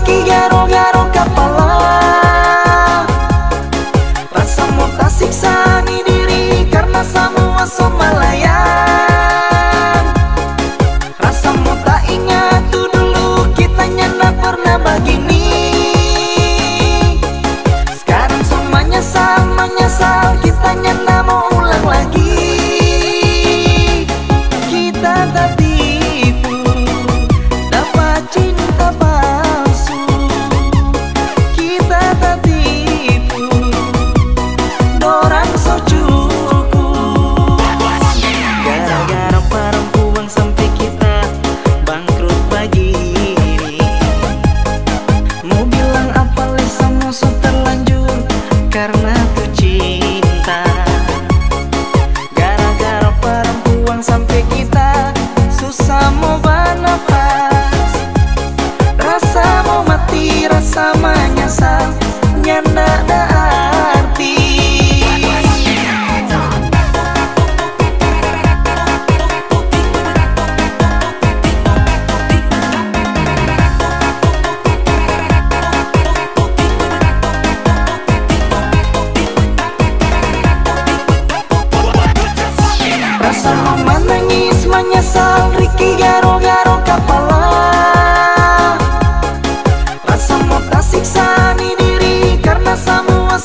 Riki garo-garo kepala. Rasa mau tak siksa ni diri karena semua semalayang. Rasa mau tak ingat tuh dulu kita nyana pernah begini. Sekarang semua menyesal kita nyana mau ulang lagi. Kita tak tipu dapat cinta palsu. Kita tak tipu dorang so cukup. Gara-gara perempuan sampai kita bangkrut begini. Mau bilang apa lesa mau so terlanjur karena tuh cinta. Gara-gara perempuan sampai kita susah mau bernafas. Rasa mau mati, rasa menyesal, nyanda ada arti. Rasa mau menangis, menyesal, Riki garo-garo kepala. Rasa mau tak siksa ni diri karena semua